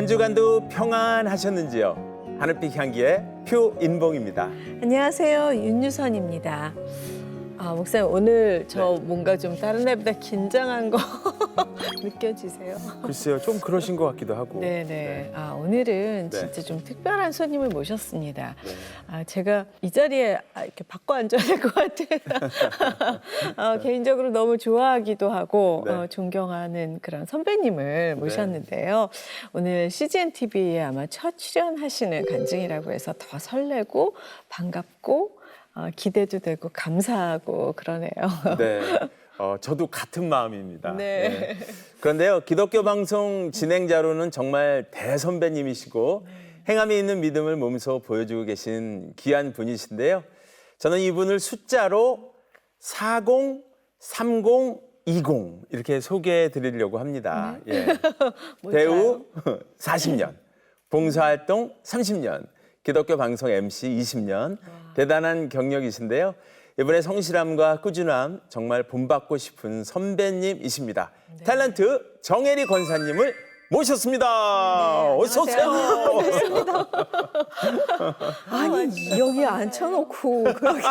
한 주간도 평안하셨는지요? 하늘빛 향기의 표인봉입니다. 안녕하세요. 윤유선입니다. 목사님 오늘 저 뭔가 좀 다른 날보다 긴장한 거 느껴지세요? 글쎄요, 좀 그러신 것 같기도 하고. 네네. 오늘은 네. 진짜 좀 특별한 손님을 모셨습니다. 네. 제가 이 자리에 이렇게 바꿔 앉아야 될 것 같아요. 개인적으로 너무 좋아하기도 하고 네. 존경하는 그런 선배님을 모셨는데요. 오늘 CGN TV에 아마 첫 출연하시는 간증이라고 해서 더 설레고 반갑고 기대도 되고 감사하고 그러네요. 네. 저도 같은 마음입니다. 네. 그런데요, 기독교 방송 진행자로는 정말 대선배님이시고 행함이 있는 믿음을 몸소 보여주고 계신 귀한 분이신데요. 저는 이분을 숫자로 40, 30, 20 이렇게 소개해 드리려고 합니다. 예. 배우 40년, 봉사활동 30년, 기독교 방송 MC 20년, 대단한 경력이신데요. 이번에 성실함과 꾸준함 정말 본받고 싶은 선배님이십니다. 네. 탤런트 정혜리 권사님을 모셨습니다. 어서 오세요. 아니 여기 앉혀놓고 그렇게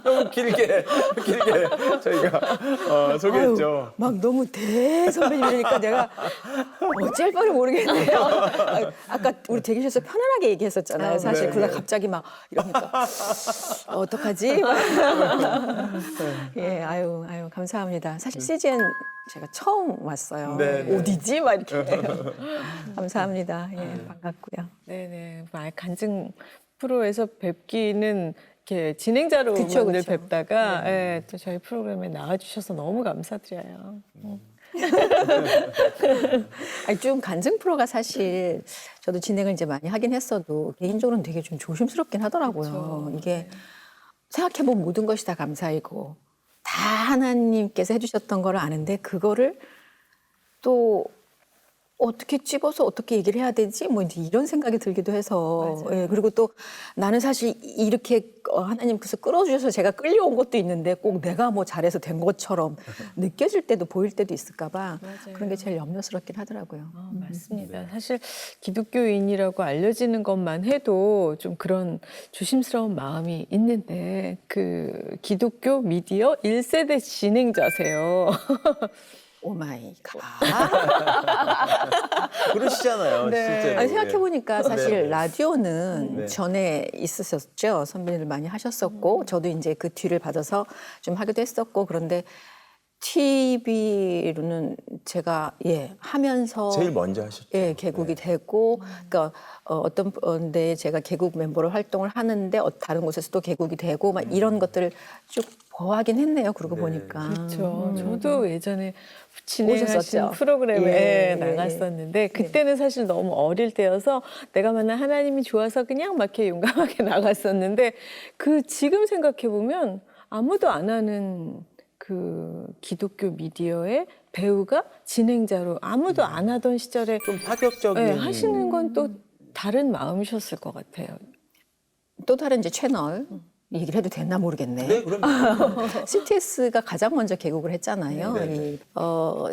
너무 길게 저희가 소개했죠. 막 너무 대선배님이니까 내가 어쩔 바를 모르겠네요. 아까 우리 대기실에서 편안하게 얘기했었잖아요. 사실 네, 그러다 네. 갑자기 막 이러니까 어떡하지? 예, 아유 감사합니다. 사실 CGN 제가 처음 왔어요. 네, 네. 어디지? 막 이렇게 감사합니다. 예, 반갑고요. 네네, 간증 프로에서 뵙기는 이렇게 진행자로 그쵸, 늘 그쵸. 뵙다가 예, 또 저희 프로그램에 나와주셔서 너무 감사드려요. 아니, 좀 간증 프로가 사실 저도 진행을 이제 많이 하긴 했어도 개인적으로는 되게 좀 조심스럽긴 하더라고요. 이게 생각해보면 모든 것이 다 감사이고 다 하나님께서 해주셨던 걸 아는데 그거를 또 어떻게 집어서 어떻게 얘기를 해야 되지? 뭐 이제 이런 생각이 들기도 해서 예, 그리고 또 나는 사실 이렇게 하나님께서 끌어주셔서 제가 끌려온 것도 있는데 꼭 내가 뭐 잘해서 된 것처럼 느껴질 때도 보일 때도 있을까 봐 그런 게 제일 염려스럽긴 하더라고요. 맞습니다. 사실 기독교인이라고 알려지는 것만 해도 좀 그런 조심스러운 마음이 있는데 그 기독교 미디어 1세대 진행자세요. 오 마이 갓. 그러시잖아요, 실제로. 아니, 생각해보니까 사실 네. 라디오는 네. 전에 있었었죠. 선배님들 많이 하셨었고 저도 이제 그 뒤를 받아서 좀 하기도 했었고 그런데 TV로는 제가 하면서 제일 먼저 하셨죠. 개국이 되고 그러니까 어떤 데에 제가 개국 멤버로 활동을 하는데 다른 곳에서 또 개국이 되고 막 이런 것들을 쭉 보하긴 했네요. 그러고 보니까. 그렇죠. 저도 예전에 진행하신 오셨었죠? 프로그램에 예, 나갔었는데 그때는 사실 너무 어릴 때여서 내가 만난 하나님이 좋아서 그냥 막 이렇게 용감하게 나갔었는데 그 지금 생각해 보면 아무도 안 하는 그 기독교 미디어의 배우가 진행자로 아무도 안 하던 시절에 좀 파격적인. 하시는 건 또 다른 마음이셨을 것 같아요. 또 다른 이제 채널 얘기를 해도 되나 모르겠네. 네, 그럼 CTS가 가장 먼저 개국을 했잖아요. 네.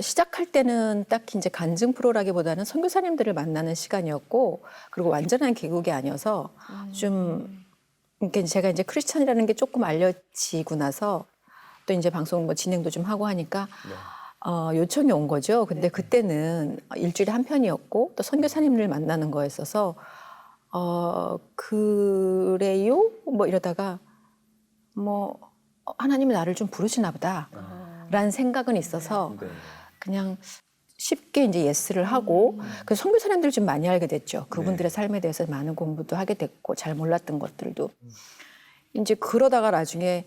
시작할 때는 딱히 이제 간증 프로라기보다는 선교사님들을 만나는 시간이었고, 그리고 완전한 개국이 아니어서 좀 그러니까 제가 이제 크리스천이라는 게 조금 알려지고 나서 또 이제 방송 뭐 진행도 좀 하고 하니까 요청이 온 거죠. 근데 그때는 일주일에 한 편이었고 또 선교사님을 만나는 거였어서 그래요? 뭐 이러다가 뭐 하나님이 나를 좀 부르시나 보다 라는 생각은 있어서 네. 그냥 쉽게 이제 예스를 하고 그 선교사님들을 좀 많이 알게 됐죠. 그분들의 삶에 대해서 많은 공부도 하게 됐고 잘 몰랐던 것들도 이제 그러다가 나중에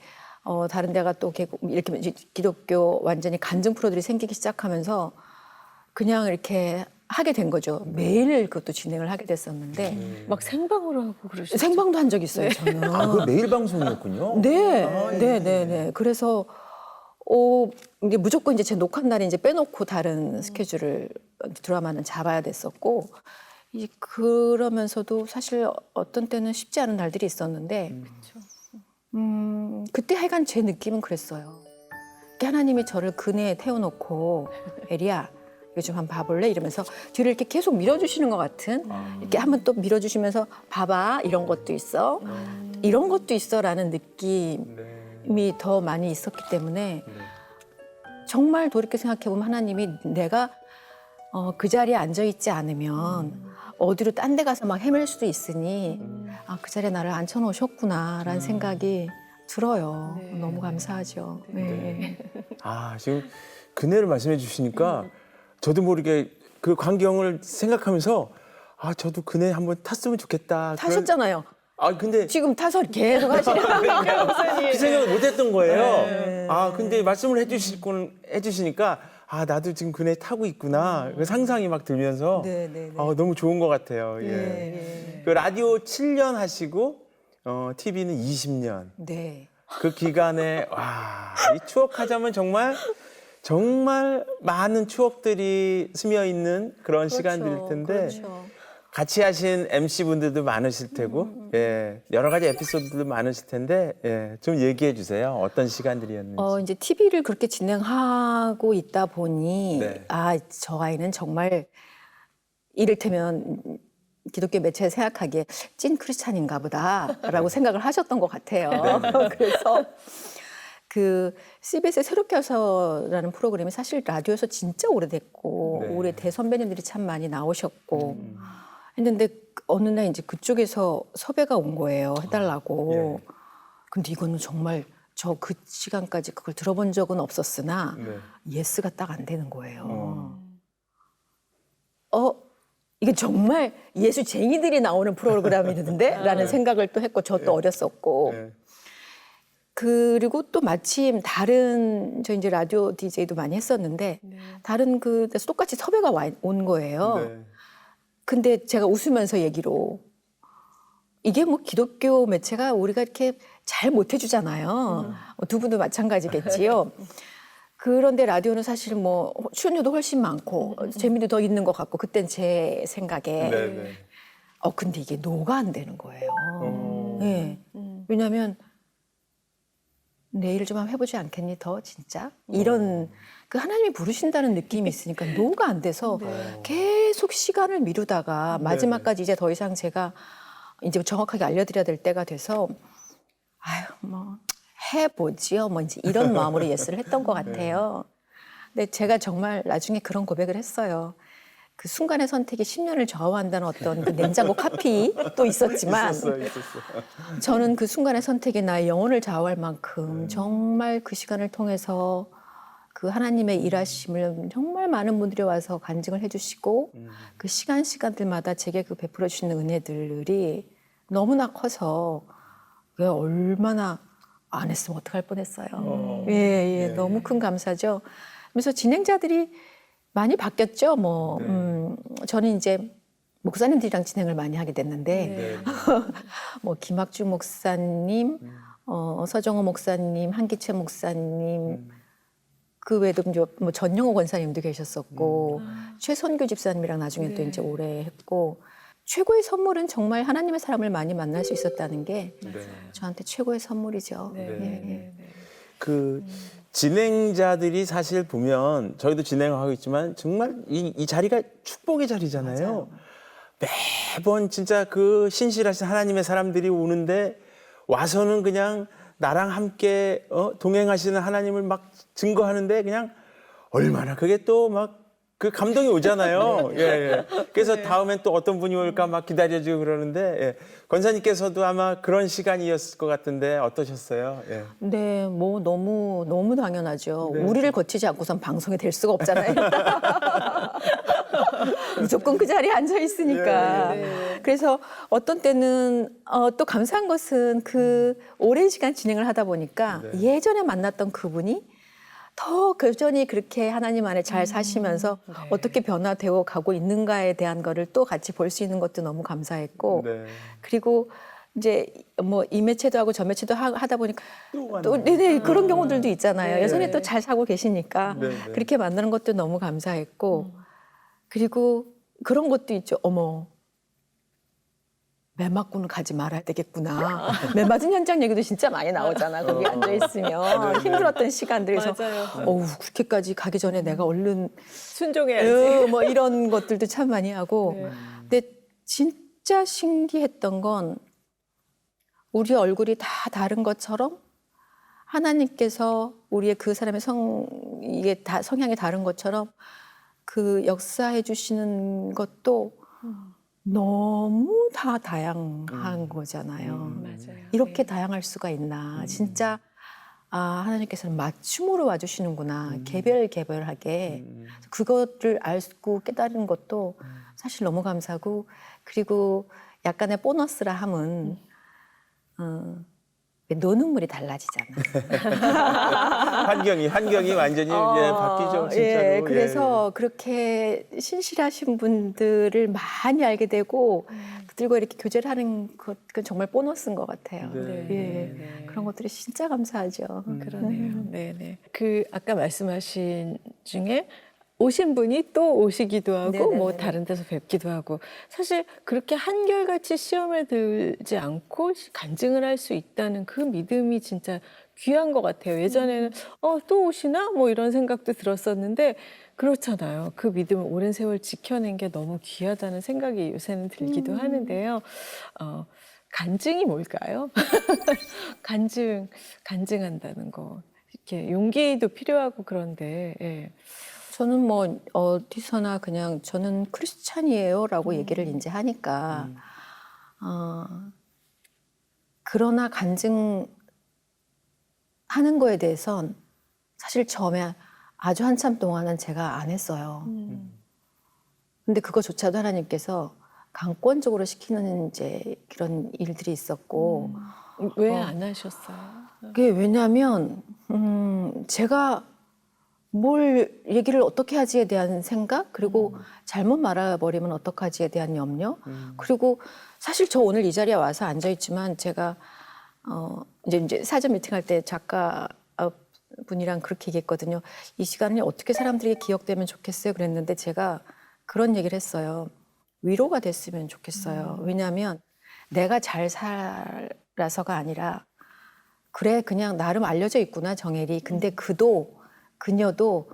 다른 데가 또 이렇게 이제 기독교 완전히 간증 프로들이 생기기 시작하면서 그냥 이렇게 하게 된 거죠. 매일 그것도 진행을 하게 됐었는데 막 생방으로 하고 그러셨죠. 생방도 한 적 있어요, 저는. 그 매일 방송이었군요. 네. 그래서 이게 무조건 이제 제 녹화 날에 이제 빼놓고 다른 스케줄을 드라마는 잡아야 됐었고 그러면서도 사실 어떤 때는 쉽지 않은 날들이 있었는데 그때 하여간 제 느낌은 그랬어요. 하나님이 저를 그네에 태워놓고 에리야 요즘 한번 봐볼래? 이러면서 뒤를 이렇게 계속 밀어주시는 것 같은 이렇게 한번 또 밀어주시면서 봐봐 이런 것도 있어 이런 것도 있어라는 느낌이 더 많이 있었기 때문에 정말 돌이켜 생각해보면 하나님이 내가 그 자리에 앉아있지 않으면 어디로 딴 데 가서 막 헤맬 수도 있으니 그 자리에 나를 앉혀놓으셨구나라는 생각이 들어요. 네. 너무 감사하죠. 네. 지금 그네를 말씀해 주시니까 저도 모르게 그 광경을 생각하면서 저도 그네 한번 탔으면 좋겠다. 타셨잖아요. 근데 지금 타서 계속 하시려고. 그 생각을 못 했던 거예요. 네. 근데 말씀을 해주시니까 나도 지금 그네 타고 있구나. 그 상상이 막 들면서 네, 네, 네. 너무 좋은 것 같아요. 예. 네. 그 라디오 7년 하시고 TV는 20년. 네. 그 기간에 이 추억하자면 정말 많은 추억들이 스며 있는 그런 시간들일 텐데 그렇죠. 같이 하신 MC 분들도 많으실 테고 예, 여러 가지 에피소드도 많으실 텐데 좀 얘기해 주세요. 어떤 시간들이었는지. 이제 TV를 그렇게 진행하고 있다 보니 네. 저 아이는 정말 이를테면 기독교 매체에 생각하기에 찐 크리스찬인가 보다라고 생각을 하셨던 것 같아요. 그래서 그 CBS의 새롭게 와서라는 프로그램이 사실 라디오에서 진짜 오래됐고 네. 올해 대선배님들이 참 많이 나오셨고 했는데 어느 날 이제 그쪽에서 섭외가 온 거예요. 해달라고. 예. 근데 이거는 정말 저 그 시간까지 그걸 들어본 적은 없었으나 네. 예스가 딱 안 되는 거예요. 이게 정말 예수쟁이들이 나오는 프로그램이던데? 라는 생각을 또 했고 저 또 어렸었고 예. 그리고 또 마침 저 이제 라디오 DJ도 많이 했었는데 다른 그 데서 똑같이 섭외가 온 거예요. 네. 근데 제가 웃으면서 얘기로 이게 뭐 기독교 매체가 우리가 이렇게 잘 못해주잖아요. 두 분도 마찬가지겠지요. 그런데 라디오는 사실 뭐 출연료도 훨씬 많고 재미도 더 있는 것 같고 그땐 제 생각에 네. 근데 이게 노가 안 되는 거예요. 네. 왜냐하면 내일 좀 한번 해보지 않겠니 더 진짜 이런 그 하나님이 부르신다는 느낌이 있으니까 노가 안 돼서 계속 시간을 미루다가 마지막까지 이제 더 이상 제가 이제 정확하게 알려드려야 될 때가 돼서 뭐 해보지요 뭐 이제 이런 마음으로 예스를 했던 것 같아요. 근데 제가 정말 나중에 그런 고백을 했어요. 그 순간의 선택이 10년을 좌우한다는 어떤 그 냉장고 카피도 있었지만 있었어. 저는 그 순간의 선택이 나의 영혼을 좌우할 만큼 정말 그 시간을 통해서 그 하나님의 일하심을 정말 많은 분들이 와서 간증을 해주시고 그 시간들마다 제게 그 베풀어 주시는 은혜들이 너무나 커서 그게 얼마나 안 했으면 어떡할 뻔했어요. 예, 너무 큰 감사죠. 그래서 진행자들이 많이 바뀌었죠. 저는 이제 목사님들이랑 진행을 많이 하게 됐는데 뭐 김학주 목사님, 서정호 목사님, 한기채 목사님 그 외에도 뭐 전영호 권사님도 계셨었고 최선교 집사님이랑 나중에 또 이제 오래 했고 최고의 선물은 정말 하나님의 사람을 많이 만날 수 있었다는 게 저한테 최고의 선물이죠. 그 진행자들이 사실 보면 저희도 진행을 하고 있지만 정말 이 자리가 축복의 자리잖아요. 맞아요. 매번 진짜 그 신실하신 하나님의 사람들이 오는데 와서는 그냥 나랑 함께 동행하시는 하나님을 막 증거하는데 그냥 얼마나 그게 또 막 그 감동이 오잖아요. 예. 그래서 다음엔 또 어떤 분이 올까 막 기다려주고 그러는데 권사님께서도 아마 그런 시간이었을 것 같은데 어떠셨어요? 예. 네, 뭐 너무 당연하죠. 네. 우리를 거치지 않고선 방송이 될 수가 없잖아요. 무조건 그 자리에 앉아 있으니까. 그래서 어떤 때는 또 감사한 것은 그 오랜 시간 진행을 하다 보니까 예전에 만났던 그분이 더 여전히 그렇게 하나님 안에 잘 사시면서 어떻게 변화되어 가고 있는가에 대한 거를 또 같이 볼 수 있는 것도 너무 감사했고 그리고 이제 뭐 이 매체도 하고 저 매체도 하다 보니까 또 그런 경우들도 있잖아요. 여전히 또 잘 사고 계시니까 그렇게 만나는 것도 너무 감사했고 그리고 그런 것도 있죠. 어머 매 맞고는 가지 말아야 되겠구나. 매 맞은 현장 얘기도 진짜 많이 나오잖아. 거기 앉아 있으면 힘들었던 시간들에서 맞아요. 어우 그렇게까지 가기 전에 내가 얼른 순종해야지. 뭐 이런 것들도 참 많이 하고. 네. 근데 진짜 신기했던 건 우리 얼굴이 다 다른 것처럼 하나님께서 우리의 그 사람의 이게 다 성향이 다른 것처럼 그 역사해 주시는 것도 너무 다 다양한 거잖아요. 맞아요. 이렇게 네. 다양할 수가 있나. 진짜 하나님께서는 맞춤으로 와주시는구나. 개별하게. 그것을 알고 깨달은 것도 사실 너무 감사하고, 그리고 약간의 보너스라 함은 너 눈물이 달라지잖아. 환경이 완전히 이제 바뀌죠, 진짜로. 예, 그래서 그렇게 신실하신 분들을 많이 알게 되고 그들과 이렇게 교제를 하는 것은 정말 보너스인 것 같아요. 네. 예, 그런 것들이 진짜 감사하죠. 그러네요. 네네. 그 아까 말씀하신 중에 오신 분이 또 오시기도 하고 네네네. 뭐 다른 데서 뵙기도 하고 사실 그렇게 한결같이 시험에 들지 않고 간증을 할 수 있다는 그 믿음이 진짜 귀한 것 같아요. 예전에는 또 오시나 뭐 이런 생각도 들었었는데 그렇잖아요. 그 믿음을 오랜 세월 지켜낸 게 너무 귀하다는 생각이 요새는 들기도 하는데요. 간증이 뭘까요? 간증한다는 거. 이렇게 용기도 필요하고 그런데, 예. 저는 뭐 어디서나 그냥 저는 크리스찬이에요라고 얘기를 이제 하니까 그러나 간증하는 거에 대해선 사실 처음에 아주 한참 동안은 제가 안 했어요. 근데 그거조차도 하나님께서 강권적으로 시키는 이제 그런 일들이 있었고 왜 안 하셨어요? 그게 왜냐하면 제가 뭘 얘기를 어떻게 하지에 대한 생각, 그리고 잘못 말아버리면 어떡하지에 대한 염려, 그리고 사실 저 오늘 이 자리에 와서 앉아있지만 제가 이제 사전 미팅할 때 작가 분이랑 그렇게 얘기했거든요. 이 시간이 어떻게 사람들에게 기억되면 좋겠어요 그랬는데 제가 그런 얘기를 했어요. 위로가 됐으면 좋겠어요. 왜냐하면 내가 잘 살아서가 아니라 그래 그냥 나름 알려져 있구나 정혜리. 근데 그녀도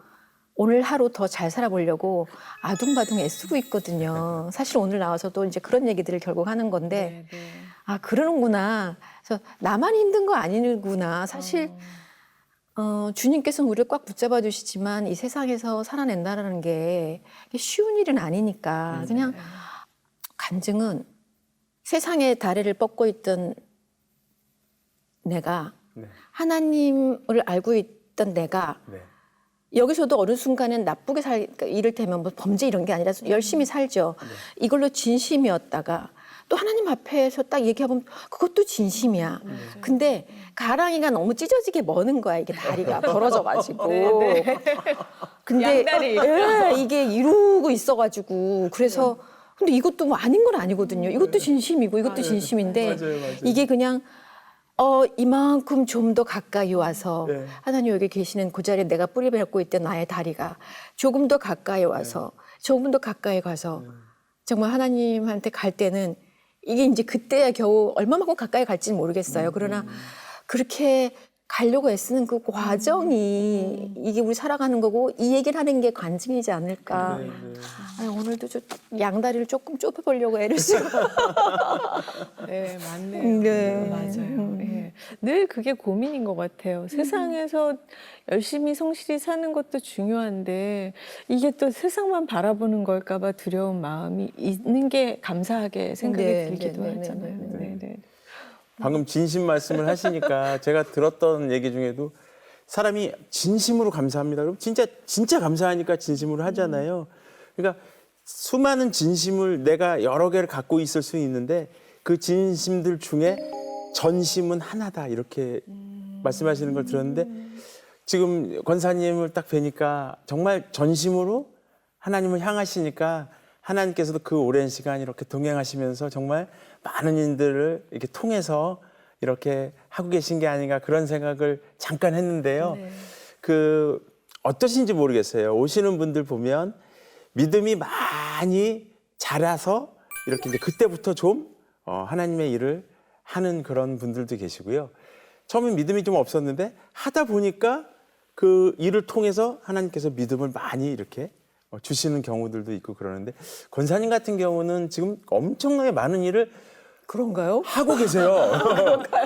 오늘 하루 더 잘 살아보려고 아둥바둥 애쓰고 있거든요. 사실 오늘 나와서도 이제 그런 얘기들을 결국 하는 건데 네. 그러는구나. 그래서 나만 힘든 거 아니구나. 사실 주님께서는 우리를 꽉 붙잡아 주시지만 이 세상에서 살아낸다는 게 쉬운 일은 아니니까 그냥 간증은 세상에 다리를 뻗고 있던 내가 네. 하나님을 알고 있던 내가 네. 여기서도 어느 순간엔 나쁘게 그러니까 이를테면 뭐 범죄 이런 게 아니라 열심히 살죠. 이걸로 진심이었다가 또 하나님 앞에서 딱 얘기하면 그것도 진심이야. 근데 가랑이가 너무 찢어지게 머는 거야. 이게 다리가 벌어져가지고. 근데 양다리. 이게 이러고 있어가지고 그래서 근데 이것도 뭐 아닌 건 아니거든요. 이것도 진심이고 이것도 진심인데 맞아요. 이게 그냥 이만큼 좀 더 가까이 와서 네. 하나님 여기 계시는 그 자리에 내가 뿌리 밟고 있던 나의 다리가 조금 더 가까이 와서 조금 더 가까이 가서 정말 하나님한테 갈 때는 이게 이제 그때야 겨우 얼마만큼 가까이 갈지는 모르겠어요. 그러나 그렇게 가려고 애쓰는 그 과정이 이게 우리 살아가는 거고 이 얘기를 하는 게 관증이지 않을까. 오늘도 양다리를 조금 좁혀보려고 애를 쓰고. 네, 맞네요. 네. 맞아요. 예. 늘 그게 고민인 것 같아요. 세상에서 열심히 성실히 사는 것도 중요한데 이게 또 세상만 바라보는 걸까봐 두려운 마음이 있는 게 감사하게 생각이 네, 들기도 네, 네, 하잖아요. 네, 네. 네. 방금 진심 말씀을 하시니까 제가 들었던 얘기 중에도 사람이 진심으로 감사합니다. 그럼 진짜 감사하니까 진심으로 하잖아요. 그러니까 수많은 진심을 내가 여러 개를 갖고 있을 수 있는데 그 진심들 중에 전심은 하나다 이렇게 말씀하시는 걸 들었는데 지금 권사님을 딱 뵈니까 정말 전심으로 하나님을 향하시니까 하나님께서도 그 오랜 시간 이렇게 동행하시면서 정말 많은 인들을 이렇게 통해서 이렇게 하고 계신 게 아닌가 그런 생각을 잠깐 했는데요. 그 어떠신지 모르겠어요. 오시는 분들 보면 믿음이 많이 자라서 이렇게 이제 그때부터 좀 하나님의 일을 하는 그런 분들도 계시고요. 처음엔 믿음이 좀 없었는데 하다 보니까 그 일을 통해서 하나님께서 믿음을 많이 이렇게 주시는 경우들도 있고 그러는데 권사님 같은 경우는 지금 엄청나게 많은 일을 그런가요? 하고 계세요.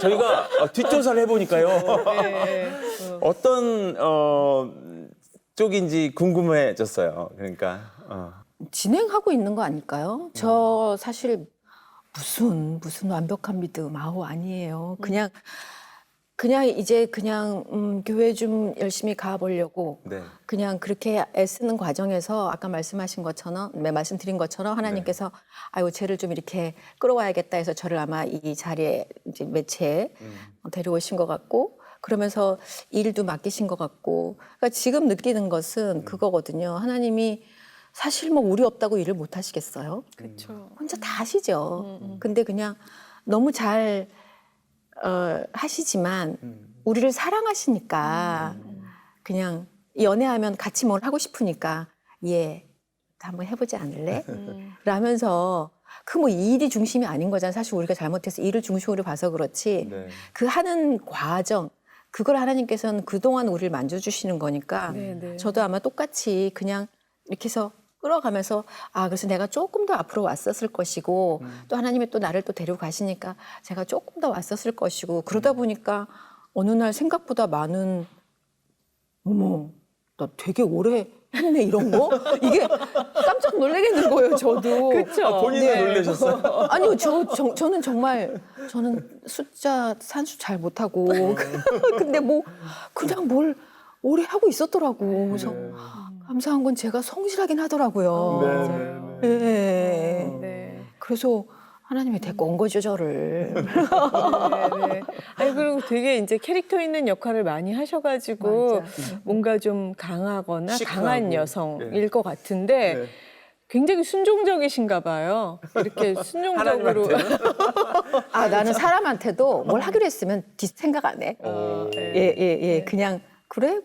저희가 뒷조사를 해보니까요. 네. 어떤 쪽인지 궁금해졌어요. 그러니까 진행하고 있는 거 아닐까요? 저 사실 무슨 완벽한 믿음 아니에요. 그냥 이제 교회 좀 열심히 가보려고 네. 그냥 그렇게 애쓰는 과정에서 아까 말씀드린 것처럼 하나님께서 아이고 쟤를 좀 이렇게 끌어와야겠다 해서 저를 아마 이 자리에 이제 매체에 데려오신 것 같고 그러면서 일도 맡기신 것 같고 그러니까 지금 느끼는 것은 그거거든요. 하나님이 사실 뭐 우리 없다고 일을 못 하시겠어요? 그렇죠. 혼자 다 하시죠. 근데 그냥 너무 잘 하시지만 우리를 사랑하시니까 그냥 연애하면 같이 뭘 하고 싶으니까 한번 해보지 않을래? 라면서 그 뭐 일이 중심이 아닌 거잖아요. 사실 우리가 잘못해서 일을 중심으로 봐서 그렇지 네. 그 하는 과정 그걸 하나님께서는 그동안 우리를 만져주시는 거니까 네, 네. 저도 아마 똑같이 그냥 이렇게 해서 끌어가면서 그래서 내가 조금 더 앞으로 왔었을 것이고 또 하나님이 또 나를 또 데려가시니까 제가 조금 더 왔었을 것이고 그러다 보니까 어느 날 생각보다 많은 어머 나 되게 오래 했네 이런 거 이게 깜짝 놀라겠는 거예요 저도. 그렇죠. 본인도 놀라셨어요? 아니요 저는 정말 저는 산수 잘 못하고 근데 뭐 그냥 뭘 오래 하고 있었더라고. 그래서 감사한 건 제가 성실하긴 하더라고요. 네. 네. 네. 그래서 하나님이 데리고 온 거죠, 저를. 네. 아니 그리고 되게 이제 캐릭터 있는 역할을 많이 하셔가지고 맞아. 뭔가 좀 강하거나 시크하고. 강한 여성일 네. 것 같은데 네. 굉장히 순종적이신가 봐요. 이렇게 순종적으로. 나는 사람한테도 뭘 하기로 했으면 뒷 생각 안 해. 예. 그냥, 그래?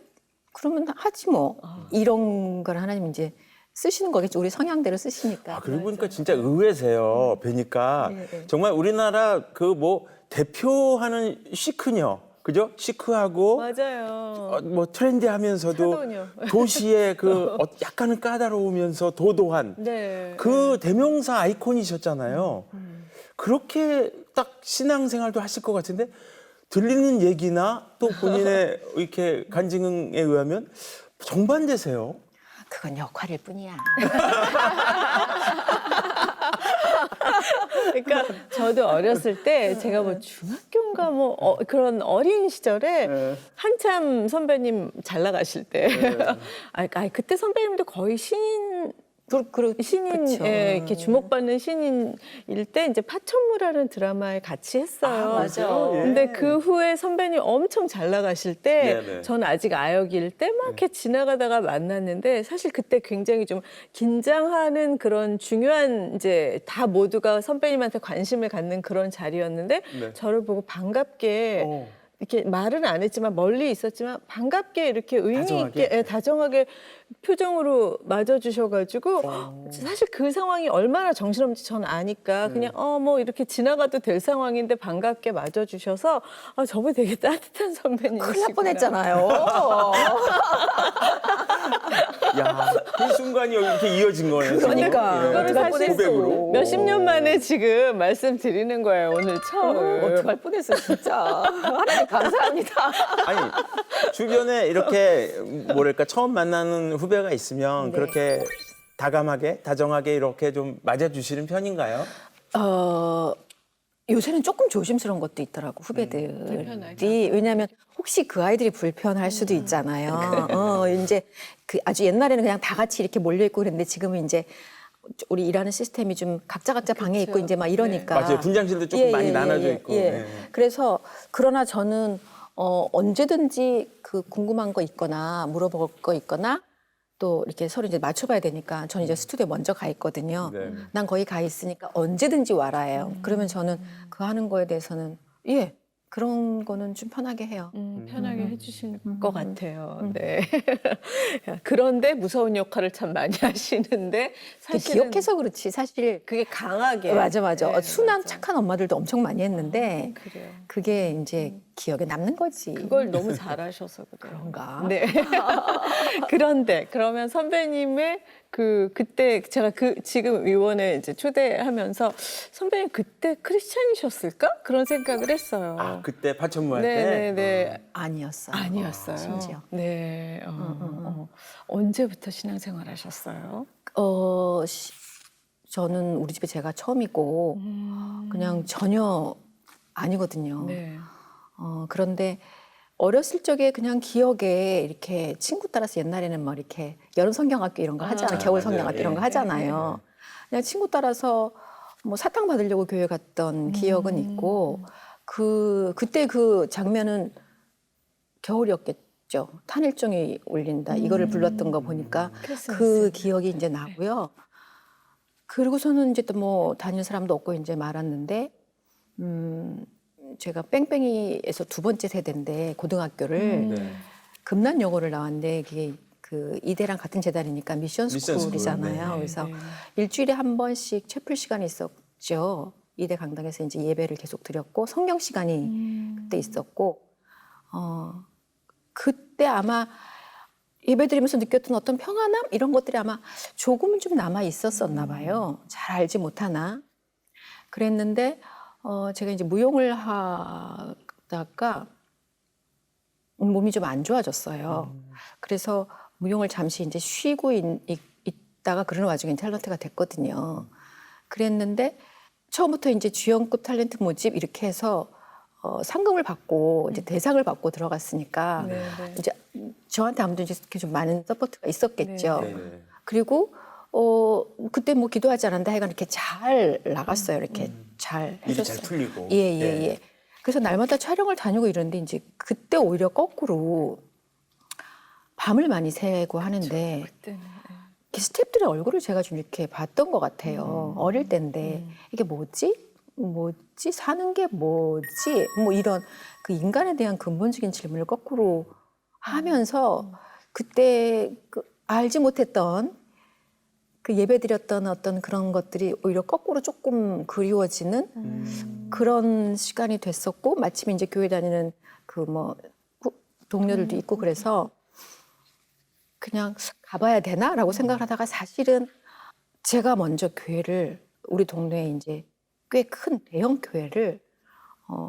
그러면 하지 뭐. 이런 걸 하나님 이제 쓰시는 거겠죠. 우리 성향대로 쓰시니까. 그러고 보니까 진짜 의외세요. 뵈니까 네. 정말 우리나라 그 뭐 대표하는 시크녀, 그죠? 시크하고 맞아요. 뭐 트렌디하면서도 차도녀. 도시의 그 약간은 까다로우면서 도도한 네. 그 대명사 아이콘이셨잖아요. 그렇게 딱 신앙생활도 하실 것 같은데 들리는 얘기나 또 본인의 이렇게 간증에 의하면 정반대세요. 그건 역할일 뿐이야. 그러니까 저도 어렸을 때 제가 뭐 중학교인가 뭐 그런 어린 시절에 한참 선배님 잘 나가실 때 그때 선배님도 거의 신인 그쵸. 이렇게 주목받는 신인일 때 이제 파천무라는 드라마에 같이 했어요. 맞아. 예. 근데 그 후에 선배님 엄청 잘 나가실 때 네네. 전 아직 아역일 때 막 이렇게 지나가다가 만났는데 사실 그때 굉장히 좀 긴장하는 그런 중요한 이제 다 모두가 선배님한테 관심을 갖는 그런 자리였는데 네. 저를 보고 반갑게 이렇게 말은 안 했지만 멀리 있었지만 반갑게 이렇게 의미 다정하게? 있게 다정하게 표정으로 맞아주셔가지고 사실 그 상황이 얼마나 정신없는지 전 아니까 그냥 뭐 이렇게 지나가도 될 상황인데 반갑게 맞아주셔서 저분이 되게 따뜻한 선배님이시구나. 큰일 날 뻔했잖아요. 야, 그 순간이 이렇게 이어진 거네요. 그러니까. 지금. 그거를 사실 고백으로. 몇십 년 만에 지금 말씀드리는 거예요. 오늘 처음. 어떡할 뻔했어, 진짜. 하나님 감사합니다. 아니 주변에 이렇게 뭐랄까 처음 만나는 후배가 있으면 네. 그렇게 다감하게 다정하게 이렇게 좀 맞아주시는 편인가요? 요새는 조금 조심스러운 것도 있더라고 후배들이. 왜냐하면 혹시 그 아이들이 불편할 수도 있잖아요. 이제 그 아주 옛날에는 그냥 다 같이 이렇게 몰려 있고 그랬는데 지금은 이제 우리 일하는 시스템이 좀 각자 방에 있고 이제 막 이러니까. 맞아요. 분장실도 조금 많이 나눠져 있고. 네. 그래서 그러나 저는 언제든지 그 궁금한 거 있거나 물어볼 거 있거나 또 이렇게 서로 이제 맞춰봐야 되니까 저는 이제 스튜디오에 먼저 가 있거든요. 네. 난 거기 가 있으니까 언제든지 와라 해요. 그러면 저는 그 하는 거에 대해서는 그런 거는 좀 편하게 해요. 편하게 해주시는 것 같아요. 네. 그런데 무서운 역할을 참 많이 하시는데 사실은 기억해서 그렇지 사실 그게 강하게 맞아. 네, 순한 맞아. 착한 엄마들도 엄청 많이 했는데 그래요. 그게 이제 기억에 남는 거지. 그걸 너무 잘하셔서 그래요. 그런가? 네. 그런데 그러면 선배님의 그때 제가 지금 의원에 이제 초대하면서 선배님 그때 크리스찬이셨을까? 그런 생각을 했어요. 아, 그때 파천무 할 때? 네네네. 아니었어요. 아니었어요. 심지어. 네. 언제부터 신앙생활 하셨어요? 저는 우리 집에 제가 처음이고 그냥 전혀 아니거든요. 네. 그런데 어렸을 적에 그냥 기억에 이렇게 친구 따라서 옛날에는 뭐 이렇게 여름 성경학교 이런 거 하잖아요. 겨울 성경학교 맞아요. 이런 거 하잖아요. 그냥 친구 따라서 뭐 사탕 받으려고 교회 갔던 기억은 있고 그때 그 장면은 겨울이었겠죠. 탄일종이 울린다. 이거를 불렀던 거 보니까 그 기억이 이제 나고요. 그리고서는 이제 또 뭐 다니는 사람도 없고 이제 말았는데 제가 뺑뺑이에서 두 번째 세대인데 고등학교를 네. 금난여고를 나왔는데 그게 그 이대랑 같은 재단이니까 미션 미션 스쿨, 스쿨이잖아요. 네. 그래서 네. 일주일에 한 번씩 채플 시간이 있었죠. 이대 강당에서 이제 예배를 계속 드렸고 성경 시간이 그때 있었고 그때 아마 예배 드리면서 느꼈던 어떤 평안함 이런 것들이 아마 조금은 좀 남아 있었었나 봐요. 잘 알지 못하나 그랬는데 제가 이제 무용을 하다가 몸이 좀 안 좋아졌어요. 그래서 무용을 잠시 이제 쉬고 있다가 그러는 와중에 탤런트가 됐거든요. 그랬는데 처음부터 이제 주연급 탤런트 모집 이렇게 해서 상금을 받고 이제 대상을 받고 들어갔으니까 네, 네. 이제 저한테 아무튼 이제 이렇게 좀 많은 서포트가 있었겠죠. 네, 네. 그리고 그때 뭐 기도하지 않았는데 하여간 이렇게 잘 나갔어요. 이렇게 잘 일이 해줬어요. 잘 풀리고. 예. 그래서 날마다 촬영을 다니고 이러는데 이제 그때 오히려 거꾸로 밤을 많이 새고 하는데 그때는 이렇게 스태프들의 얼굴을 제가 좀 이렇게 봤던 것 같아요. 어릴 때인데 이게 뭐지? 사는 게 뭐지? 뭐 이런 그 인간에 대한 근본적인 질문을 거꾸로 하면서 그때 알지 못했던 그 예배드렸던 어떤 그런 것들이 오히려 거꾸로 조금 그리워지는 그런 시간이 됐었고 마침 이제 교회 다니는 그 뭐 동료들도 있고 그래서 그냥 가봐야 되나라고 생각을 하다가 사실은 제가 먼저 교회를 우리 동네에 이제 꽤 큰 대형 교회를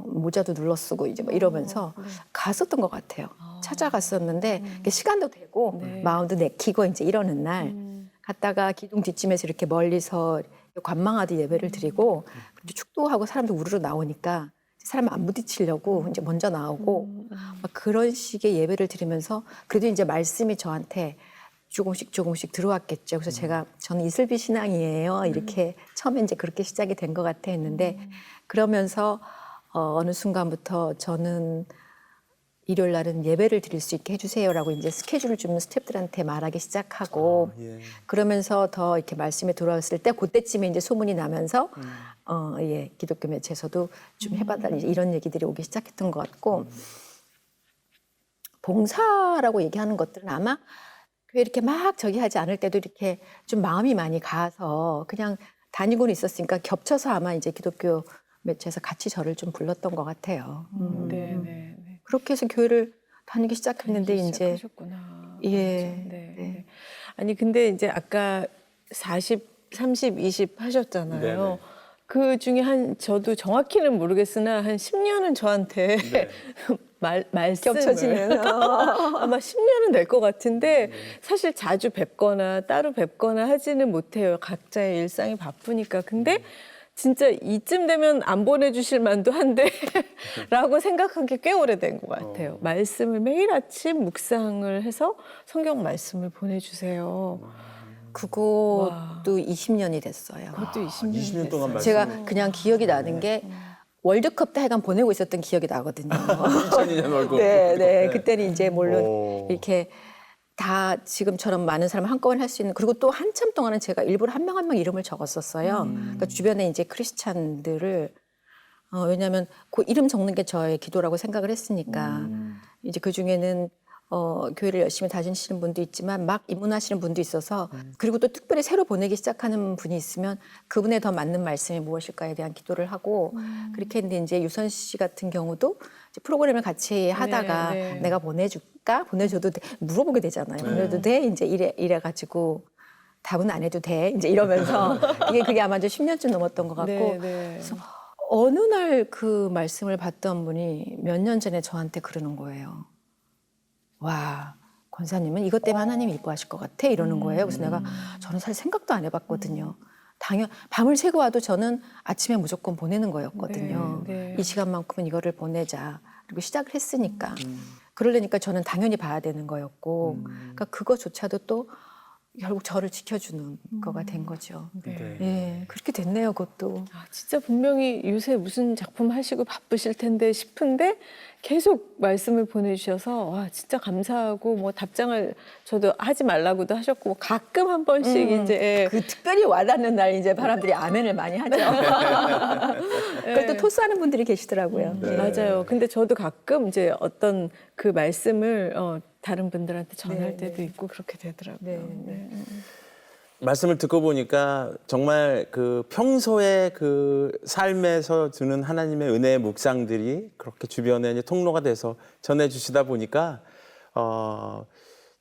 모자도 눌러쓰고 이제 뭐 이러면서 갔었던 것 같아요. 찾아갔었는데 이게 시간도 되고 네. 마음도 내키고 이제 이러는 날 갔다가 기둥 뒷짐에서 이렇게 멀리서 관망하듯 예배를 드리고 이제 축도하고 사람들 우르르 나오니까 사람 안 부딪히려고 이제 먼저 나오고 막 그런 식의 예배를 드리면서 그래도 이제 말씀이 저한테 조금씩 들어왔겠죠. 그래서 저는 이슬비 신앙이에요. 이렇게 처음에 이제 그렇게 시작이 된 것 같아 했는데 그러면서 어느 순간부터 저는 일요일 날은 예배를 드릴 수 있게 해주세요라고 이제 스케줄을 좀 스태프들한테 말하기 시작하고 예. 그러면서 더 이렇게 말씀이 돌아왔을 때 그때쯤에 이제 소문이 나면서 기독교 매체에서도 좀 해봐달라 이런 얘기들이 오기 시작했던 것 같고 봉사라고 얘기하는 것들은 아마 이렇게 막 저기 하지 않을 때도 이렇게 좀 마음이 많이 가서 그냥 다니고는 있었으니까 겹쳐서 아마 이제 기독교 매체에서 같이 저를 좀 불렀던 것 같아요. 네. 그렇게 해서 교회를 다니기 시작했는데 이제 시작하셨구나. 예. 맞아. 네. 네. 아니 근데 이제 아까 40, 30, 20 하셨잖아요. 네네. 그 중에 저도 정확히는 모르겠으나 한 10년은 저한테 네. 말씀을 겹쳐지는. 아마 10년은 될 것 같은데 사실 자주 뵙거나 따로 뵙거나 하지는 못해요. 각자의 일상이 바쁘니까. 근데 진짜 이쯤 되면 안 보내주실 만도 한데 라고 생각한 게 꽤 오래된 것 같아요. 말씀을 매일 아침 묵상을 해서 성경 말씀을 보내주세요. 그것도 와. 20년이 됐어요. 그것도 20년 20년 동안 됐어요. 제가 그냥 기억이 나는 게 월드컵 때 하여간 보내고 있었던 기억이 나거든요. 2002년 월급. 네. 그때는 이제 물론 오. 이렇게 다 지금처럼 많은 사람 한꺼번에 할 수 있는 그리고 또 한참 동안은 제가 일부러 한 명 한 명 이름을 적었었어요. 그러니까 주변에 이제 크리스찬들을 왜냐하면 그 이름 적는 게 저의 기도라고 생각을 했으니까 이제 그 중에는 교회를 열심히 다니시는 분도 있지만 막 입문하시는 분도 있어서 그리고 또 특별히 새로 보내기 시작하는 분이 있으면 그분에 더 맞는 말씀이 무엇일까에 대한 기도를 하고 그렇게 했는데 이제 유선 씨 같은 경우도 이제 프로그램을 같이 하다가 네. 내가 보내줄까? 보내줘도 돼? 물어보게 되잖아요. 보내도 돼? 이제 이래가지고 답은 안 해도 돼? 이제 이러면서 그게 아마 이제 10년쯤 넘었던 것 같고 네, 네. 그래서 어느 날 그 말씀을 받던 분이 몇 년 전에 저한테 그러는 거예요. 와, 권사님은 이것 때문에 하나님이 이뻐하실 것 같아 이러는 거예요. 그래서 내가 저는 사실 생각도 안 해봤거든요. 밤을 새고 와도 저는 아침에 무조건 보내는 거였거든요. 네, 네. 이 시간만큼은 이거를 보내자. 그리고 시작을 했으니까. 그러려니까 저는 당연히 봐야 되는 거였고, 그러니까 그거조차도 또 결국 저를 지켜주는 거가 된 거죠. 네. 예, 그렇게 됐네요, 그것도. 아, 진짜 분명히 요새 무슨 작품 하시고 바쁘실 텐데 싶은데 계속 말씀을 보내주셔서 와 진짜 감사하고 뭐 답장을 저도 하지 말라고도 하셨고 뭐 가끔 한 번씩 이제 그 특별히 와닿는 날 이제 사람들이 아멘을 많이 하죠. 그걸 또 토스하는 분들이 계시더라고요. 네. 맞아요. 근데 저도 가끔 이제 어떤 그 말씀을 다른 분들한테 전할 네, 때도 있고 그렇게 되더라고요. 네. 말씀을 듣고 보니까 정말 그 평소에 그 삶에서 주는 하나님의 은혜의 묵상들이 그렇게 주변에 이제 통로가 돼서 전해주시다 보니까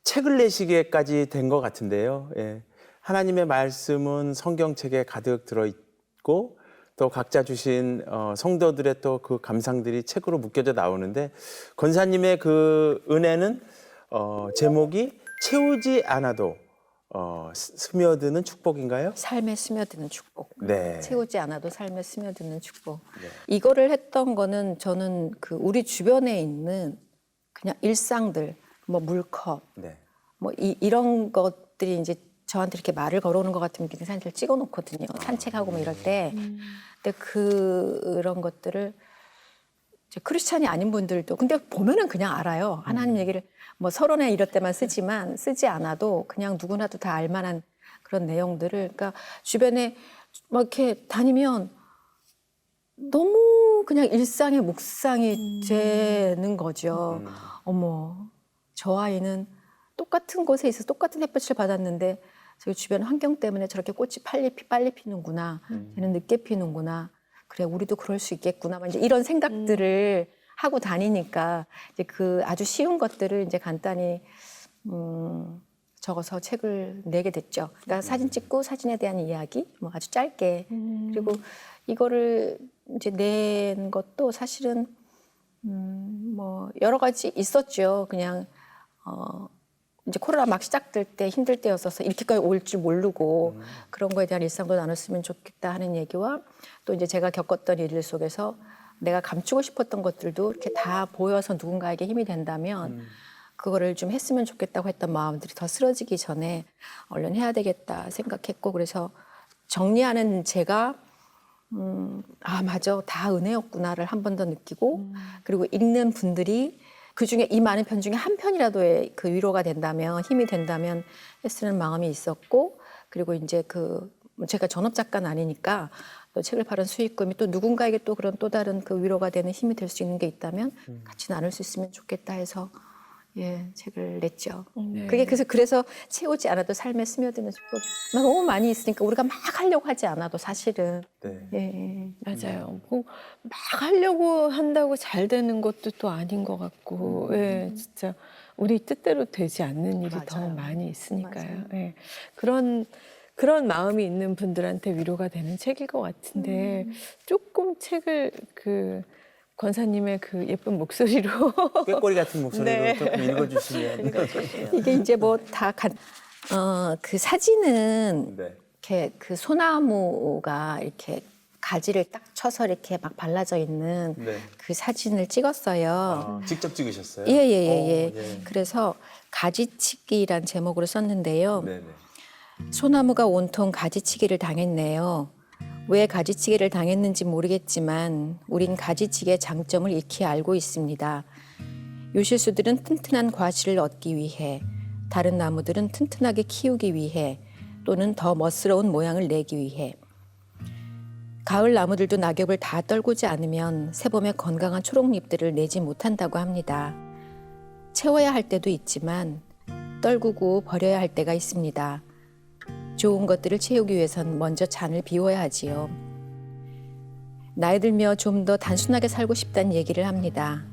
책을 내시기까지 된 것 같은데요. 예. 하나님의 말씀은 성경책에 가득 들어있고 또 각자 주신 성도들의 또 그 감상들이 책으로 묶여져 나오는데 권사님의 그 은혜는 제목이 채우지 않아도 스며드는 축복인가요? 삶에 스며드는 축복. 네. 채우지 않아도 삶에 스며드는 축복. 이거를 했던 거는 저는 그 우리 주변에 있는 그냥 일상들, 뭐 물컵, 네. 뭐 이런 것들이 이제 저한테 이렇게 말을 걸어오는 것 같으면 이렇게 사진을 찍어놓거든요. 산책하고 뭐 이럴 때. 근데 그런 것들을 이제 크리스찬이 아닌 분들도 근데 보면은 그냥 알아요. 하나님 얘기를 뭐 서론에 이럴 때만 쓰지만 쓰지 않아도 그냥 누구나도 다 알만한 그런 내용들을 그러니까 주변에 막 이렇게 다니면 너무 그냥 일상의 묵상이 되는 거죠. 어머, 저 아이는 똑같은 곳에 있어서 똑같은 햇볕을 받았는데 저기 주변 환경 때문에 저렇게 꽃이 빨리 피는구나. 쟤는 늦게 피는구나. 그래, 우리도 그럴 수 있겠구나. 이제 이런 생각들을 하고 다니니까 이제 그 아주 쉬운 것들을 이제 간단히 적어서 책을 내게 됐죠. 그러니까 사진 찍고 사진에 대한 이야기, 뭐 아주 짧게. 그리고 이거를 이제 낸 것도 사실은 뭐 여러 가지 있었죠. 그냥 이제 코로나 막 시작될 때 힘들 때였어서 이렇게까지 올 줄 모르고 그런 거에 대한 일상도 나눴으면 좋겠다 하는 얘기와 또 이제 제가 겪었던 일들 속에서 내가 감추고 싶었던 것들도 이렇게 다 보여서 누군가에게 힘이 된다면 그거를 좀 했으면 좋겠다고 했던 마음들이 더 쓰러지기 전에 얼른 해야 되겠다 생각했고 그래서 정리하는 제가 아 맞아 다 은혜였구나를 한 번 더 느끼고 그리고 읽는 분들이 그중에 이 많은 편 중에 한 편이라도의 그 위로가 된다면 힘이 된다면 했으는 마음이 있었고 그리고 이제 그 제가 전업 작가는 아니니까 또 책을 파는 수익금이 또 누군가에게 또 그런 또 다른 그 위로가 되는 힘이 될 수 있는 게 있다면 같이 나눌 수 있으면 좋겠다 해서 예 책을 냈죠. 네. 그게 그래서 채우지 않아도 삶에 스며드는 축복이 너무 많이 있으니까 우리가 막 하려고 하지 않아도 사실은 네. 예. 맞아요. 뭐 막 하려고 한다고 잘 되는 것도 또 아닌 것 같고, 예, 진짜 우리 뜻대로 되지 않는 일이 더 맞아요. 많이 있으니까요. 맞아요. 예, 그런 마음이 있는 분들한테 위로가 되는 책일 것 같은데 조금 책을 그 권사님의 그 예쁜 목소리로 꾀꼬리 같은 목소리로 네. 조금 읽어주시면. 이게 이제 뭐 다 그 사진은 네. 이렇게 그 소나무가 이렇게 가지를 딱 쳐서 이렇게 막 발라져 있는 네. 그 사진을 찍었어요. 직접 찍으셨어요? 예. 예. 그래서 가지치기란 제목으로 썼는데요. 네네. 소나무가 온통 가지치기를 당했네요. 왜 가지치기를 당했는지 모르겠지만 우린 가지치기의 장점을 익히 알고 있습니다. 요실수들은 튼튼한 과실을 얻기 위해, 다른 나무들은 튼튼하게 키우기 위해, 또는 더 멋스러운 모양을 내기 위해. 가을 나무들도 낙엽을 다 떨구지 않으면 새봄의 건강한 초록잎들을 내지 못한다고 합니다. 채워야 할 때도 있지만 떨구고 버려야 할 때가 있습니다. 좋은 것들을 채우기 위해선 먼저 잔을 비워야 하지요. 나이 들며 좀 더 단순하게 살고 싶다는 얘기를 합니다.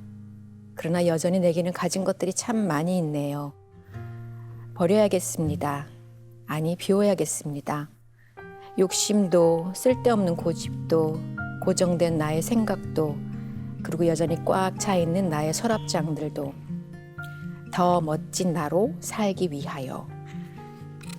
그러나 여전히 내게는 가진 것들이 참 많이 있네요. 버려야겠습니다. 아니, 비워야겠습니다. 욕심도, 쓸데없는 고집도, 고정된 나의 생각도, 그리고 여전히 꽉 차 있는 나의 서랍장들도 더 멋진 나로 살기 위하여.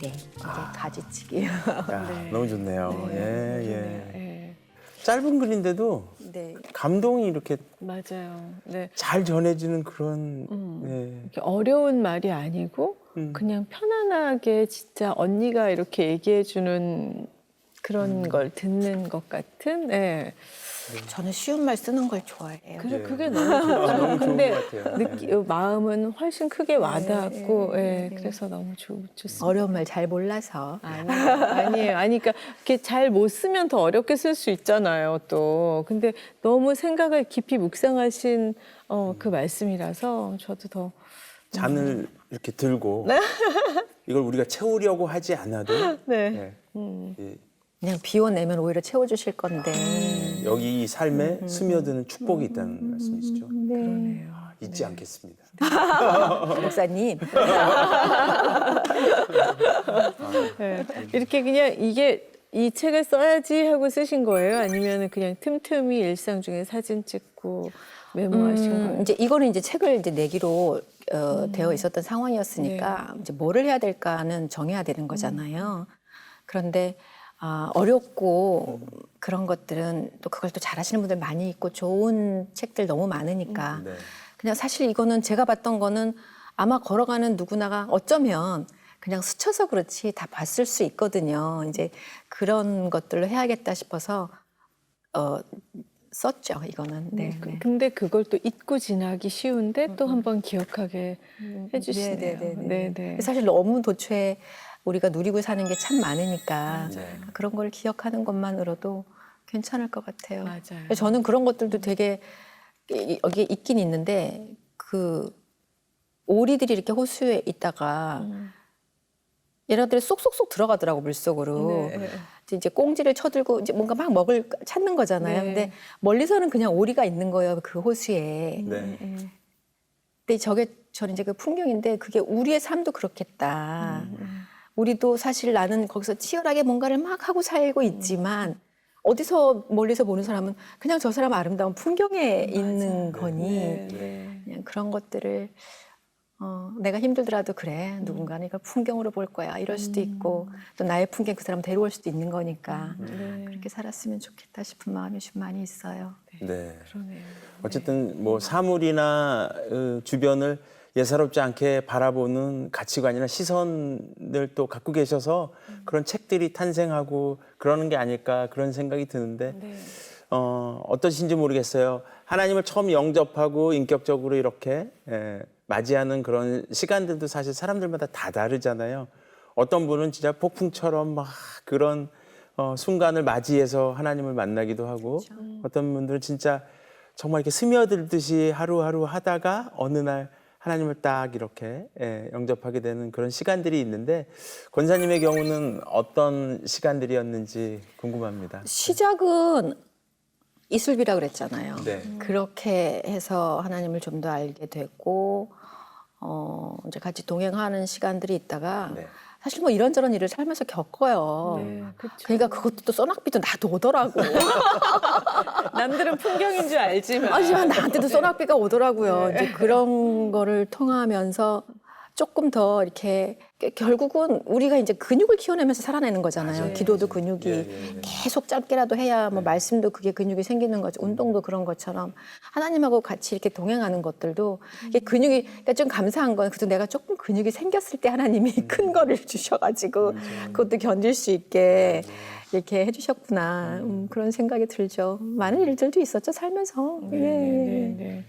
네, 이게 가지치기예요. 야, 너무 좋네요. 예, 예. 네. 짧은 글인데도 네. 감동이 이렇게 맞아요. 네. 잘 전해지는 그런 예. 이렇게 어려운 말이 아니고 그냥 편안하게 진짜 언니가 이렇게 얘기해 주는 그런 걸 듣는 것 같은. 예. 저는 쉬운 말 쓰는 걸 좋아해요. 그래 예. 그게 너무 좋죠. 너무 좋은 근데 것 같아요. 마음은 훨씬 크게 와닿았고, 예. 그래서 너무 좋습니다. 어려운 말 잘 몰라서. 아니에요. 아니, 그러니까 이렇게 잘 못 쓰면 더 어렵게 쓸 수 있잖아요, 또. 근데 너무 생각을 깊이 묵상하신 그 말씀이라서 저도 더. 잔을 이렇게 들고 이걸 우리가 채우려고 하지 않아도 네. 예. 그냥 비워내면 오히려 채워주실 건데. 여기 이 삶에 스며드는 축복이 있다는 말씀이시죠. 그러네요. 잊지 않겠습니다. 목사님. 네. 이렇게 그냥 이게 이 책을 써야지 하고 쓰신 거예요? 아니면 그냥 틈틈이 일상 중에 사진 찍고 메모하신 거예요? 이제 이거는 이제 책을 이제 내기로 되어 있었던 상황이었으니까 이제 뭐를 해야 될까는 정해야 되는 거잖아요. 그런데 어렵고 그런 것들은 또 그걸 또 잘하시는 분들 많이 있고 좋은 책들 너무 많으니까 네. 그냥 사실 이거는 제가 봤던 거는 아마 걸어가는 누구나가 어쩌면 그냥 스쳐서 그렇지 다 봤을 수 있거든요. 이제 그런 것들로 해야겠다 싶어서 썼죠, 이거는. 네. 네. 근데 그걸 또 잊고 지나기 쉬운데 또 한번 기억하게 해주시네요. 네네. 사실 너무 도처에 우리가 누리고 사는 게 참 많으니까 네. 그런 걸 기억하는 것만으로도 괜찮을 것 같아요. 맞아요. 저는 그런 것들도 되게 여기에 있긴 있는데 그 오리들이 이렇게 호수에 있다가 얘네들이 쏙쏙쏙 들어가더라고 물속으로. 네. 이제 꽁지를 쳐들고 이제 뭔가 막 먹을 찾는 거잖아요. 네. 근데 멀리서는 그냥 오리가 있는 거예요. 그 호수에. 네. 근데 저는 이제 그 풍경인데 그게 우리의 삶도 그렇겠다. 우리도 사실 나는 거기서 치열하게 뭔가를 막 하고 살고 있지만 어디서 멀리서 보는 사람은 그냥 저 사람 아름다운 풍경에 있는 거니 그냥 그런 것들을 내가 힘들더라도 그래 누군가는 이걸 풍경으로 볼 거야 이럴 수도 있고 또 나의 풍경 그 사람 데려올 수도 있는 거니까 그렇게 살았으면 좋겠다 싶은 마음이 좀 많이 있어요. 네. 그러네요. 어쨌든 뭐 사물이나 주변을 예사롭지 않게 바라보는 가치관이나 시선을 또 갖고 계셔서 그런 책들이 탄생하고 그러는 게 아닐까 그런 생각이 드는데 어떠신지 모르겠어요. 하나님을 처음 영접하고 인격적으로 이렇게 맞이하는 그런 시간들도 사실 사람들마다 다 다르잖아요. 어떤 분은 진짜 폭풍처럼 막 그런 순간을 맞이해서 하나님을 만나기도 하고 어떤 분들은 진짜 정말 이렇게 스며들듯이 하루하루 하다가 어느 날 하나님을 딱 이렇게 영접하게 되는 그런 시간들이 있는데 권사님의 경우는 어떤 시간들이었는지 궁금합니다. 시작은 이슬비라 그랬잖아요. 네. 그렇게 해서 하나님을 좀 더 알게 됐고 이제 같이 동행하는 시간들이 있다가 네. 사실 뭐 이런저런 일을 살면서 겪어요. 네, 그쵸. 그러니까 그것도 또 소낙비도 나도 오더라고. 남들은 풍경인 줄 알지만. 하지만 나한테도 소낙비가 오더라고요. 이제 그런 거를 통하면서 조금 더 이렇게 결국은 우리가 이제 근육을 키워내면서 살아내는 거잖아요. 맞아요. 기도도 근육이 예. 계속 짧게라도 해야 뭐 말씀도 그게 근육이 생기는 거죠. 운동도 그런 것처럼 하나님하고 같이 이렇게 동행하는 것들도 이게 근육이 그러니까 좀 감사한 건 그래도 내가 조금 근육이 생겼을 때 하나님이 큰 거를 주셔가지고 그것도 견딜 수 있게 이렇게 해주셨구나 그런 생각이 들죠. 많은 일들도 있었죠 살면서. 예. 네.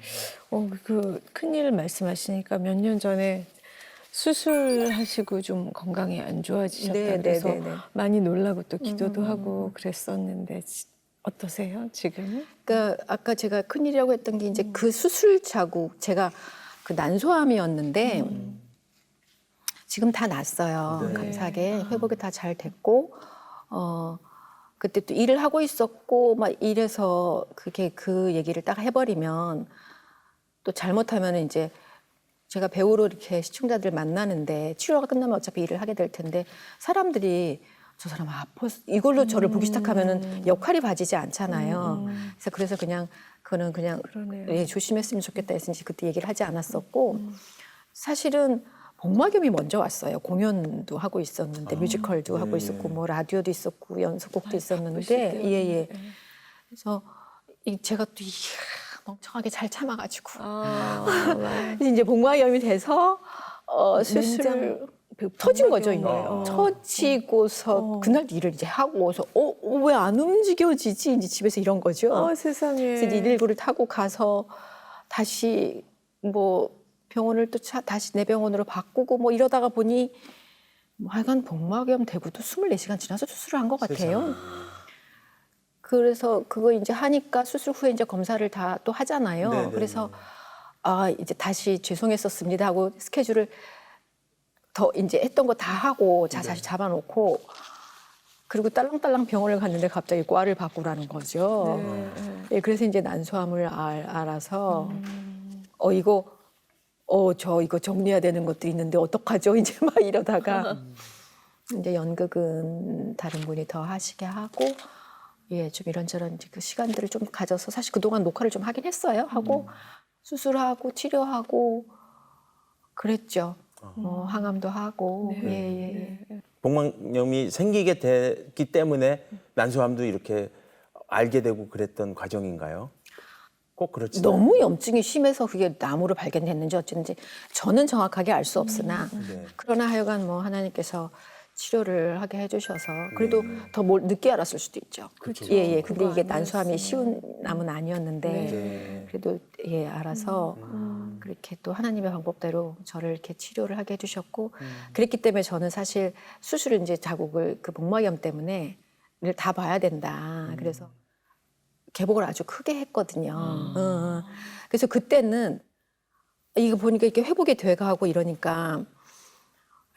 그 큰일 말씀하시니까 몇 년 전에 수술하시고 좀 건강이 안 좋아지셨다 네, 그래서 네, 네, 네. 많이 놀라고 또 기도도 하고 그랬었는데 어떠세요 지금은? 그러니까 아까 제가 큰일이라고 했던 게 이제 그 수술 자국, 제가 그 난소암이었는데 지금 다 났어요. 네. 감사하게 회복이 다 잘 됐고 그때 또 일을 하고 있었고 막 이래서 그게 그 얘기를 딱 해버리면 또 잘못하면 이제 제가 배우로 이렇게 시청자들 만나는데 치료가 끝나면 어차피 일을 하게 될 텐데 사람들이 저 사람 아팠어 이걸로 저를 보기 시작하면은 역할이 봐지지 않잖아요. 그래서 그냥 그거는 그냥 그러네요. 예, 조심했으면 좋겠다 했으니 그때 얘기를 하지 않았었고 사실은 복막염이 먼저 왔어요. 공연도 하고 있었는데 뮤지컬도 하고 있었고 뭐 라디오도 있었고 연속곡도 있었는데 예예. 그래서 제가 또 멍청하게 잘 참아가지고 이제 복막염이 돼서 수술 터진 거죠. 이게. 터지고서 그날 일을 이제 하고서 왜 안 움직여지지? 이제 집에서 이런 거죠. 세상에. 그래서 이제 119를 타고 가서 다시 뭐 병원을 또 다시 내 병원으로 바꾸고 뭐 이러다가 보니 뭐 하여간 복막염 대구도 24시간 지나서 수술을 한 것 같아요. 그래서 그거 이제 하니까 수술 후에 이제 검사를 다 또 하잖아요. 네네네. 그래서 이제 다시 죄송했었습니다 하고 스케줄을 더 이제 했던 거 다 하고 다시 잡아놓고 그리고 딸랑딸랑 병원을 갔는데 갑자기 과를 바꾸라는 거죠. 예, 그래서 이제 난소암을 알아서 저 이거 정리해야 되는 것도 있는데 어떡하죠? 이제 막 이러다가 이제 연극은 다른 분이 더 하시게 하고 예, 좀 이런저런 이제 그 시간들을 좀 가져서 사실 그동안 녹화를 좀 하긴 했어요. 하고 수술하고 치료하고 그랬죠. 항암도 하고 예. 복막염이 생기게 됐기 때문에 난소암도 이렇게 알게 되고 그랬던 과정인가요? 꼭 그렇지. 너무 염증이 심해서 그게 암으로 발견됐는지 어쩐지 저는 정확하게 알 수 없으나 네. 그러나 하여간 뭐 하나님께서 치료를 하게 해주셔서 그래도 더 늦게 알았을 수도 있죠. 그렇죠. 예. 근데 그거 이게 안 난소암이 알았으면. 쉬운 암은 아니었는데 네. 그래도 예 알아서 그렇게 또 하나님의 방법대로 저를 이렇게 치료를 하게 해주셨고 그랬기 때문에 저는 사실 수술을 이제 자국을 그 복막염 때문에 다 봐야 된다. 그래서 개복을 아주 크게 했거든요. 그래서 그때는 이거 보니까 이렇게 회복이 돼가고 이러니까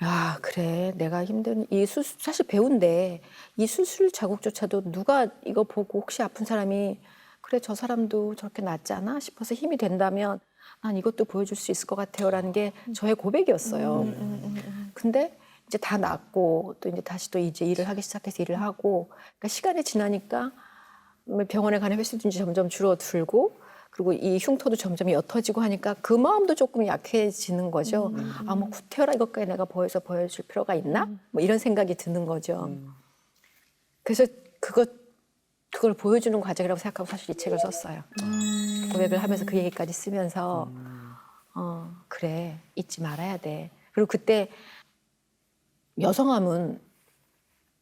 야 그래 내가 힘든 이 수술 사실 배운데 이 수술 자국조차도 누가 이거 보고 혹시 아픈 사람이 그래 저 사람도 저렇게 낫지 않아 싶어서 힘이 된다면 난 이것도 보여줄 수 있을 것 같아요라는 게 저의 고백이었어요. 근데 이제 다 낫고 또 이제 다시 또 이제 일을 하기 시작해서 일을 하고 그러니까 시간이 지나니까 병원에 가는 횟수도 이제 점점 줄어들고 그리고 이 흉터도 점점 옅어지고 하니까 그 마음도 조금 약해지는 거죠. 뭐 구태여라 이것까지 내가 보여줄 필요가 있나? 뭐 이런 생각이 드는 거죠. 그래서 그걸 보여주는 과정이라고 생각하고 사실 이 책을 썼어요. 고백을 하면서 그 얘기까지 쓰면서 그래 잊지 말아야 돼. 그리고 그때 여성암은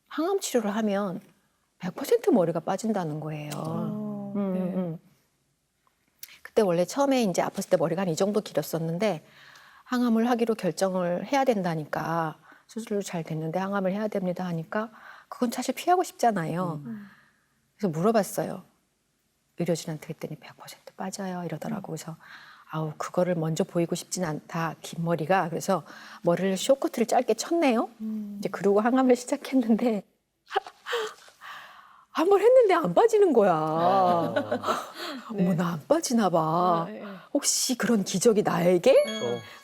항암 치료를 하면 100% 머리가 빠진다는 거예요. 그때 원래 처음에 이제 아팠을 때 머리가 한 이 정도 길었었는데 항암을 하기로 결정을 해야 된다니까 수술도 잘 됐는데 항암을 해야 됩니다 하니까 그건 사실 피하고 싶잖아요. 그래서 물어봤어요. 의료진한테 그랬더니 100% 빠져요 이러더라고. 그래서 그거를 먼저 보이고 싶진 않다 긴 머리가. 그래서 머리를 쇼커트를 짧게 쳤네요. 이제 그러고 항암을 시작했는데 한 번 했는데 안 빠지는 거야. 어머 나 안 빠지나 봐. 혹시 그런 기적이 나에게?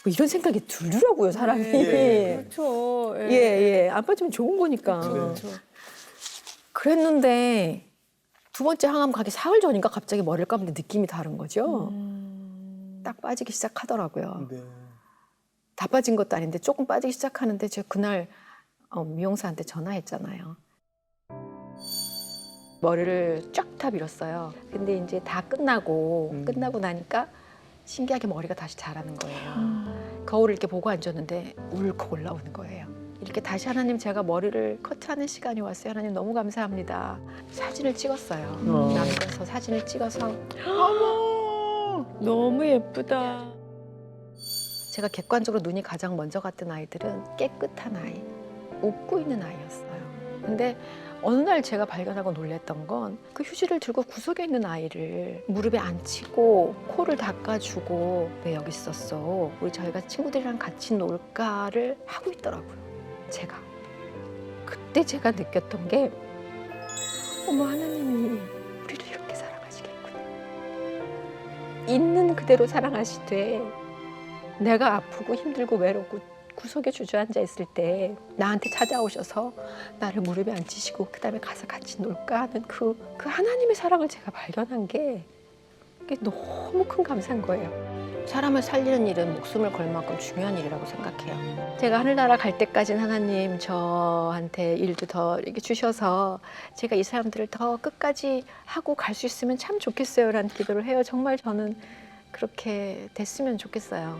뭐 이런 생각이 들더라고요 사람이. 그렇죠. 예. 안 빠지면 좋은 거니까. 그렇죠. 그랬는데 두 번째 항암 가기 사흘 전인가 갑자기 머리를 감는데 느낌이 다른 거죠. 딱 빠지기 시작하더라고요. 네. 다 빠진 것도 아닌데 조금 빠지기 시작하는데 제가 그날 미용사한테 전화했잖아요. 머리를 쫙 다 밀었어요. 근데 이제 다 끝나고 나니까 신기하게 머리가 다시 자라는 거예요. 거울을 이렇게 보고 앉았는데 울컥 올라오는 거예요. 이렇게 다시 하나님 제가 머리를 커트하는 시간이 왔어요. 하나님 너무 감사합니다. 사진을 찍었어요. 남겨서 사진을 찍어서 너무 예쁘다. 제가 객관적으로 눈이 가장 먼저 갔던 아이들은 깨끗한 아이, 웃고 있는 아이였어요. 근데 어느 날 제가 발견하고 놀랬던 건 그 휴지를 들고 구석에 있는 아이를 무릎에 앉히고 코를 닦아주고 왜 여기 있었어? 우리 저희가 친구들이랑 같이 놀까를 하고 있더라고요. 제가. 그때 제가 느꼈던 게 어머 하나님이 우리를 이렇게 사랑하시겠구나. 있는 그대로 사랑하시되 내가 아프고 힘들고 외롭고 구석에 주저앉아 있을 때 나한테 찾아오셔서 나를 무릎에 앉히시고 그다음에 가서 같이 놀까 하는 그 하나님의 사랑을 제가 발견한 게 그게 너무 큰 감사인 거예요. 사람을 살리는 일은 목숨을 걸 만큼 중요한 일이라고 생각해요. 제가 하늘나라 갈 때까지는 하나님 저한테 일도 더 이렇게 주셔서 제가 이 사람들을 더 끝까지 하고 갈 수 있으면 참 좋겠어요라는 기도를 해요. 정말 저는 그렇게 됐으면 좋겠어요.